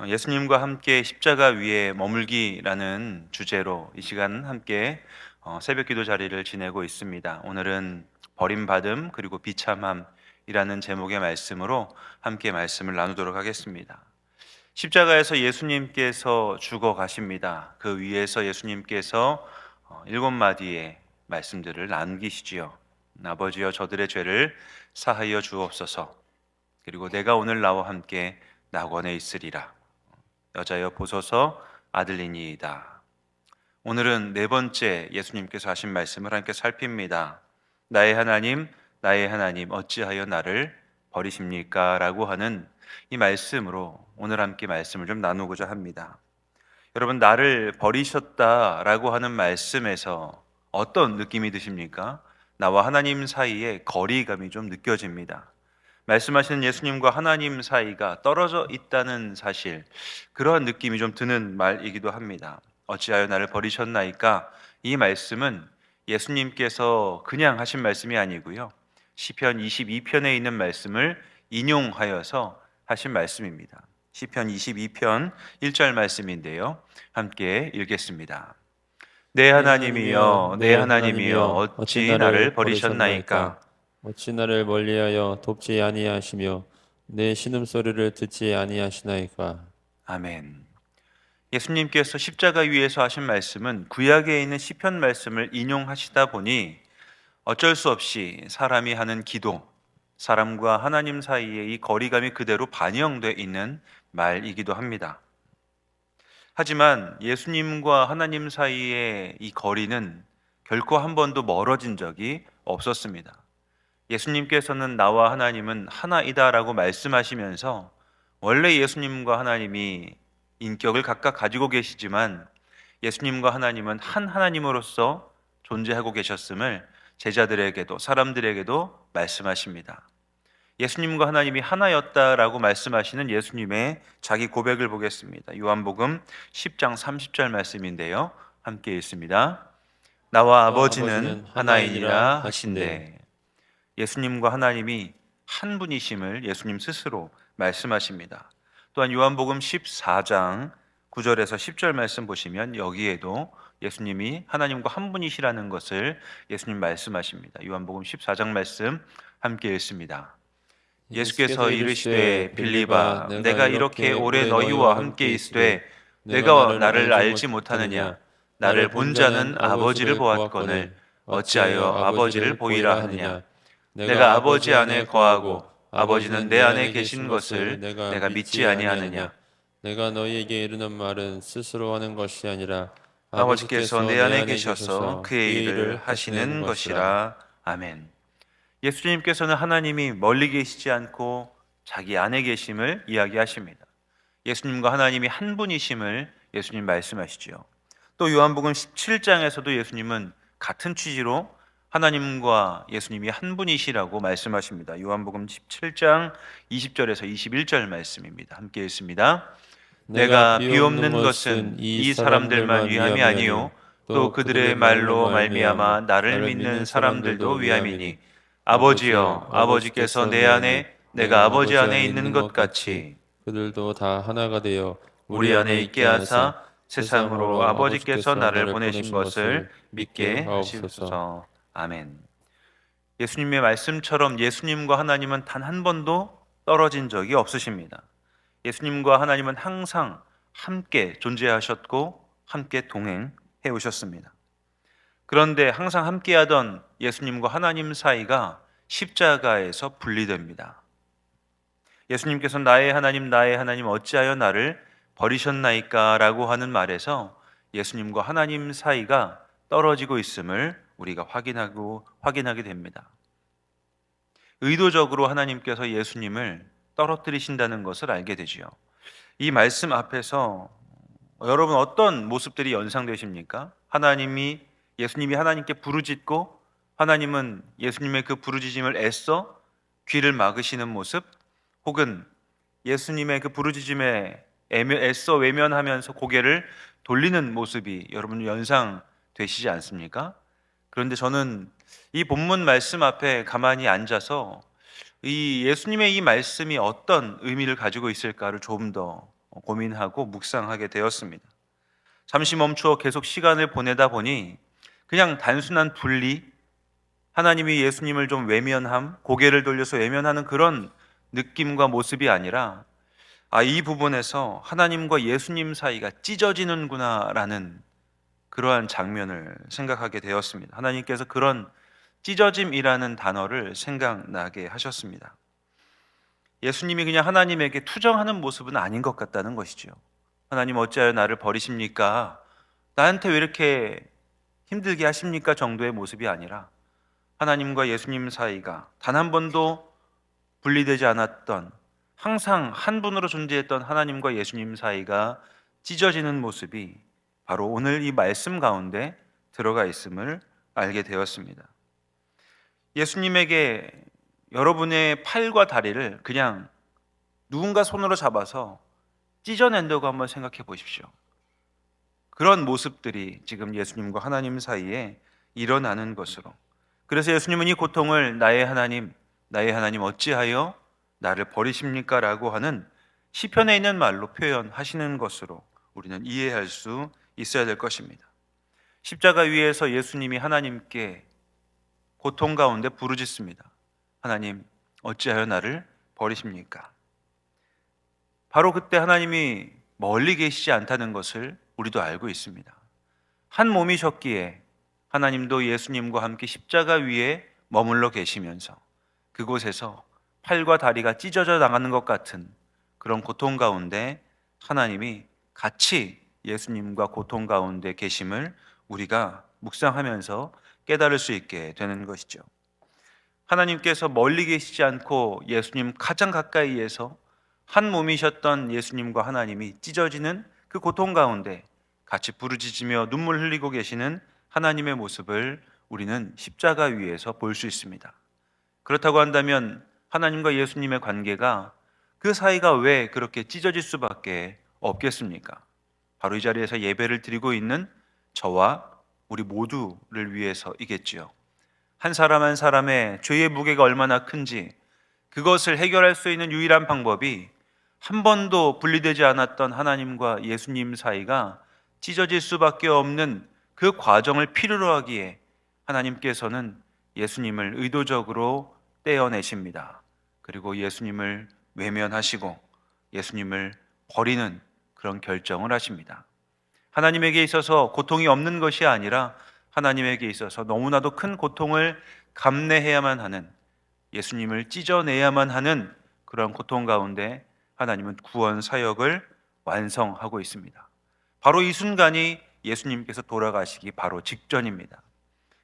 예수님과 함께 십자가 위에 머물기라는 주제로 이 시간 함께 새벽 기도 자리를 지내고 있습니다. 오늘은 버림받음 그리고 비참함이라는 제목의 말씀으로 함께 말씀을 나누도록 하겠습니다. 십자가에서 예수님께서 죽어 가십니다. 그 위에서 예수님께서 일곱 마디의 말씀들을 남기시지요. 아버지여 저들의 죄를 사하여 주옵소서. 그리고 내가 오늘 나와 함께 낙원에 있으리라. 여자여 보소서 아들이니이다. 오늘은 네 번째 예수님께서 하신 말씀을 함께 살핍니다. 나의 하나님 어찌하여 나를 버리십니까? 라고 하는 이 말씀으로 오늘 함께 말씀을 좀 나누고자 합니다. 여러분, 나를 버리셨다라고 하는 말씀에서 어떤 느낌이 드십니까? 나와 하나님 사이에 거리감이 좀 느껴집니다. 말씀하시는 예수님과 하나님 사이가 떨어져 있다는 사실, 그러한 느낌이 좀 드는 말이기도 합니다. 어찌하여 나를 버리셨나이까? 이 말씀은 예수님께서 그냥 하신 말씀이 아니고요, 시편 22편에 있는 말씀을 인용하여서 하신 말씀입니다. 시편 22편 1절 말씀인데요, 함께 읽겠습니다. 내 하나님이여 어찌 어찌 나를 나를 버리셨나이까? 버리셨나이까? 어찌 나를 멀리하여 돕지 아니하시며 내 신음소리를 듣지 아니하시나이까? 아멘. 예수님께서 십자가 위에서 하신 말씀은 구약에 있는 시편 말씀을 인용하시다 보니 어쩔 수 없이 사람이 하는 기도, 사람과 하나님 사이의 이 거리감이 그대로 반영되어 있는 말이기도 합니다. 하지만 예수님과 하나님 사이의 이 거리는 결코 한 번도 멀어진 적이 없었습니다. 예수님께서는 나와 하나님은 하나이다라고 말씀하시면서 원래 예수님과 하나님이 인격을 각각 가지고 계시지만 예수님과 하나님은 한 하나님으로서 존재하고 계셨음을 제자들에게도 사람들에게도 말씀하십니다. 예수님과 하나님이 하나였다라고 말씀하시는 예수님의 자기 고백을 보겠습니다. 요한복음 10장 30절 말씀인데요, 함께 읽습니다. 나와 아버지는 아버지는 하나이니라 하나이니라 하신대. 하신대. 예수님과 하나님이 한 분이심을 예수님 스스로 말씀하십니다. 또한 요한복음 14장 9절에서 10절 말씀 보시면 여기에도 예수님이 하나님과 한 분이시라는 것을 예수님 말씀하십니다. 요한복음 14장 말씀 함께 읽습니다. 예수께서 이르시되 빌립아 내가 이렇게 오래 너희와 함께 있으되 내가 나를 알지 못하느냐? 나를 본 자는 아버지를 보았거늘 어찌하여 아버지를 보이라 하느냐? 내가 아버지 안에 거하고 아버지는 내 안에 계신 것을 내가 믿지 아니하느냐? 내가 너희에게 이르는 말은 스스로 하는 것이 아니라 아버지께서 아버지께서 내 내 안에 안에 계셔서 계셔서 그의 그의 일을 일을 하시는 하시는 것이라. 것이라. 아멘. 예수님께서는 하나님이 멀리 계시지 않고 자기 안에 계심을 이야기하십니다. 예수님과 하나님이 한 분이심을 예수님 말씀하시죠. 또 요한복음 17장에서도 예수님은 같은 취지로 하나님과 예수님이 한 분이시라고 말씀하십니다. 요한복음 17장 20절에서 21절 말씀입니다. 함께 읽습니다. 내가 내가 비옵는 비옵는 것은 것은 이 이 사람들만 사람들만 위함이 위함이 아니요 아니요 또 또 그들의 그들의 말로 말로 말미암아 말미암아 나를 나를 믿는 믿는 사람들도 사람들도 위함이니. 위함이니 아버지여, 아버지여 아버지께서 아버지께서 내 내 안에 안에 내가 내가 아버지 아버지 안에 안에 있는 있는 것 것 같이 같이 그들도 다 하나가 되어 우리 우리 안에 안에 있게 있게 하사 하사 세상으로 세상으로 아버지께서 아버지께서 나를 나를 보내신 보내신 것을 것을 믿게 믿게 하옵소서. 하시옵소서. 아멘. 예수님의 말씀처럼 예수님과 하나님은 단 한 번도 떨어진 적이 없으십니다. 예수님과 하나님은 항상 함께 존재하셨고 함께 동행해 오셨습니다. 그런데 항상 함께하던 예수님과 하나님 사이가 십자가에서 분리됩니다. 예수님께서 나의 하나님 어찌하여 나를 버리셨나이까? 라고 하는 말에서 예수님과 하나님 사이가 떨어지고 있음을 우리가 확인하게 됩니다. 의도적으로 하나님께서 예수님을 떨어뜨리신다는 것을 알게 되지요. 이 말씀 앞에서 여러분 어떤 모습들이 연상되십니까? 예수님이 하나님께 부르짖고 하나님은 예수님의 그 부르짖음을 애써 귀를 막으시는 모습, 혹은 예수님의 그 부르짖음에 애써 외면하면서 고개를 돌리는 모습이 여러분 연상되시지 않습니까? 그런데 저는 이 본문 말씀 앞에 가만히 앉아서 이 예수님의 이 말씀이 어떤 의미를 가지고 있을까를 조금 더 고민하고 묵상하게 되었습니다. 잠시 멈추어 계속 시간을 보내다 보니 그냥 단순한 분리, 하나님이 예수님을 좀 외면함, 고개를 돌려서 외면하는 그런 느낌과 모습이 아니라 이 부분에서 하나님과 예수님 사이가 찢어지는구나라는 그러한 장면을 생각하게 되었습니다. 하나님께서 그런 찢어짐이라는 단어를 생각나게 하셨습니다. 예수님이 그냥 하나님에게 투정하는 모습은 아닌 것 같다는 것이죠. 하나님 어찌하여 나를 버리십니까? 나한테 왜 이렇게 힘들게 하십니까? 정도의 모습이 아니라 하나님과 예수님 사이가 단 한 번도 분리되지 않았던, 항상 한 분으로 존재했던 하나님과 예수님 사이가 찢어지는 모습이 바로 오늘 이 말씀 가운데 들어가 있음을 알게 되었습니다. 예수님에게 여러분의 팔과 다리를 그냥 누군가 손으로 잡아서 찢어낸다고 한번 생각해 보십시오. 그런 모습들이 지금 예수님과 하나님 사이에 일어나는 것으로, 그래서 예수님은 이 고통을 나의 하나님 어찌하여 나를 버리십니까? 라고 하는 시편에 있는 말로 표현하시는 것으로 우리는 이해할 수 있어야 될 것입니다. 십자가 위에서 예수님이 하나님께 고통 가운데 부르짖습니다. 하나님 어찌하여 나를 버리십니까? 바로 그때 하나님이 멀리 계시지 않다는 것을 우리도 알고 있습니다. 한 몸이셨기에 하나님도 예수님과 함께 십자가 위에 머물러 계시면서 그곳에서 팔과 다리가 찢어져 나가는 것 같은 그런 고통 가운데 하나님이 같이 예수님과 고통 가운데 계심을 우리가 묵상하면서 깨달을 수 있게 되는 것이죠. 하나님께서 멀리 계시지 않고 예수님 가장 가까이에서 한 몸이셨던 예수님과 하나님이 찢어지는 그 고통 가운데 같이 부르짖으며 눈물 흘리고 계시는 하나님의 모습을 우리는 십자가 위에서 볼 수 있습니다. 그렇다고 한다면 하나님과 예수님의 관계가, 그 사이가 왜 그렇게 찢어질 수밖에 없겠습니까? 바로 이 자리에서 예배를 드리고 있는 저와 우리 모두를 위해서이겠지요. 한 사람 한 사람의 죄의 무게가 얼마나 큰지, 그것을 해결할 수 있는 유일한 방법이 한 번도 분리되지 않았던 하나님과 예수님 사이가 찢어질 수밖에 없는 그 과정을 필요로 하기에 하나님께서는 예수님을 의도적으로 떼어내십니다. 그리고 예수님을 외면하시고 예수님을 버리는 그런 결정을 하십니다. 하나님에게 있어서 고통이 없는 것이 아니라 하나님에게 있어서 너무나도 큰 고통을 감내해야만 하는, 예수님을 찢어내야만 하는 그런 고통 가운데 하나님은 구원 사역을 완성하고 있습니다. 바로 이 순간이 예수님께서 돌아가시기 바로 직전입니다.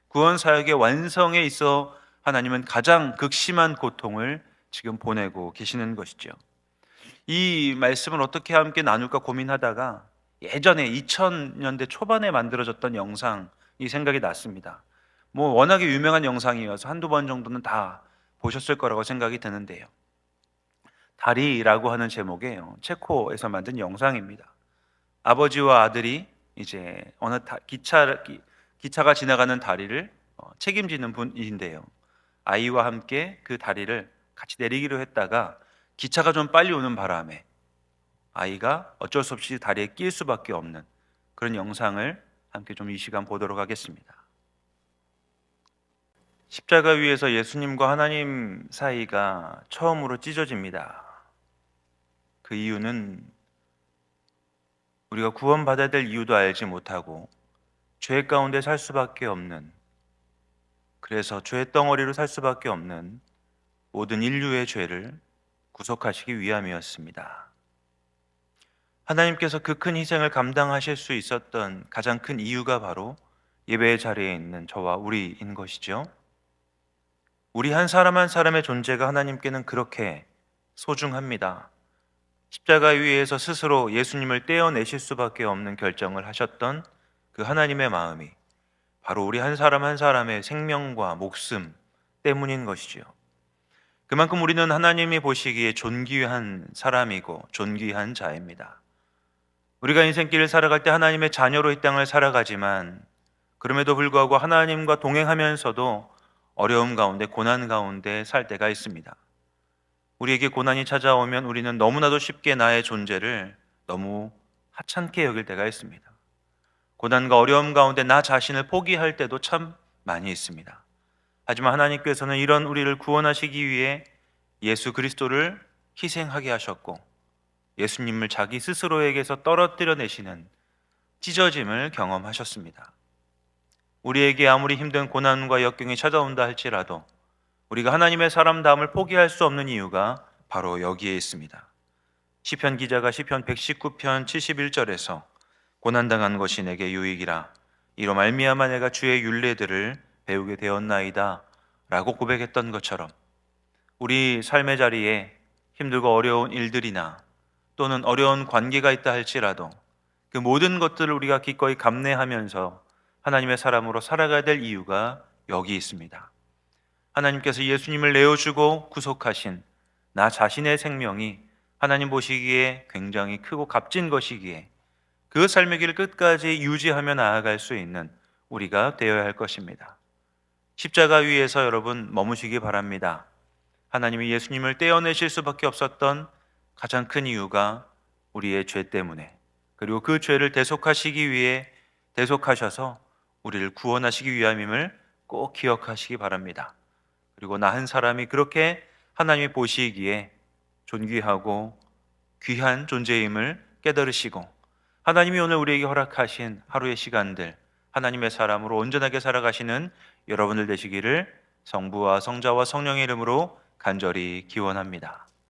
구원 사역의 완성에 있어 하나님은 가장 극심한 고통을 지금 보내고 계시는 것이죠. 이 말씀을 어떻게 함께 나눌까 고민하다가 예전에 2000년대 초반에 만들어졌던 영상이 생각이 났습니다. 워낙에 유명한 영상이어서 한두 번 정도는 다 보셨을 거라고 생각이 드는데요. 다리라고 하는 제목의 체코에서 만든 영상입니다. 아버지와 아들이 이제 어느 기차가 지나가는 다리를 책임지는 분인데요. 아이와 함께 그 다리를 같이 내리기로 했다가 기차가 좀 빨리 오는 바람에 아이가 어쩔 수 없이 다리에 낄 수밖에 없는 그런 영상을 함께 좀 이 시간 보도록 하겠습니다. 십자가 위에서 예수님과 하나님 사이가 처음으로 찢어집니다. 그 이유는 우리가 구원받아야 될 이유도 알지 못하고 죄 가운데 살 수밖에 없는, 그래서 죄 덩어리로 살 수밖에 없는 모든 인류의 죄를 구속하시기 위함이었습니다. 하나님께서 그 큰 희생을 감당하실 수 있었던 가장 큰 이유가 바로 예배의 자리에 있는 저와 우리인 것이죠. 우리 한 사람 한 사람의 존재가 하나님께는 그렇게 소중합니다. 십자가 위에서 스스로 예수님을 떼어내실 수밖에 없는 결정을 하셨던 그 하나님의 마음이 바로 우리 한 사람 한 사람의 생명과 목숨 때문인 것이지요. 그만큼 우리는 하나님이 보시기에 존귀한 사람이고 존귀한 자입니다. 우리가 인생길을 살아갈 때 하나님의 자녀로 이 땅을 살아가지만 그럼에도 불구하고 하나님과 동행하면서도 어려움 가운데, 고난 가운데 살 때가 있습니다. 우리에게 고난이 찾아오면 우리는 너무나도 쉽게 나의 존재를 너무 하찮게 여길 때가 있습니다. 고난과 어려움 가운데 나 자신을 포기할 때도 참 많이 있습니다. 하지만 하나님께서는 이런 우리를 구원하시기 위해 예수 그리스도를 희생하게 하셨고 예수님을 자기 스스로에게서 떨어뜨려 내시는 찢어짐을 경험하셨습니다. 우리에게 아무리 힘든 고난과 역경이 찾아온다 할지라도 우리가 하나님의 사람다움을 포기할 수 없는 이유가 바로 여기에 있습니다. 시편 기자가 시편 119편 71절에서 고난당한 것이 내게 유익이라 이로 말미암아 내가 주의 율례들을 배우게 되었나이다 라고 고백했던 것처럼 우리 삶의 자리에 힘들고 어려운 일들이나 또는 어려운 관계가 있다 할지라도 그 모든 것들을 우리가 기꺼이 감내하면서 하나님의 사람으로 살아가야 될 이유가 여기 있습니다. 하나님께서 예수님을 내어주고 구속하신 나 자신의 생명이 하나님 보시기에 굉장히 크고 값진 것이기에 그 삶의 길을 끝까지 유지하며 나아갈 수 있는 우리가 되어야 할 것입니다. 십자가 위에서 여러분 머무시기 바랍니다. 하나님이 예수님을 떼어내실 수밖에 없었던 가장 큰 이유가 우리의 죄 때문에, 그리고 그 죄를 대속하시기 위해 대속하셔서 우리를 구원하시기 위함임을 꼭 기억하시기 바랍니다. 그리고 나 한 사람이 그렇게 하나님이 보시기에 존귀하고 귀한 존재임을 깨달으시고 하나님이 오늘 우리에게 허락하신 하루의 시간들 하나님의 사람으로 온전하게 살아가시는 여러분들 되시기를 성부와 성자와 성령의 이름으로 간절히 기원합니다.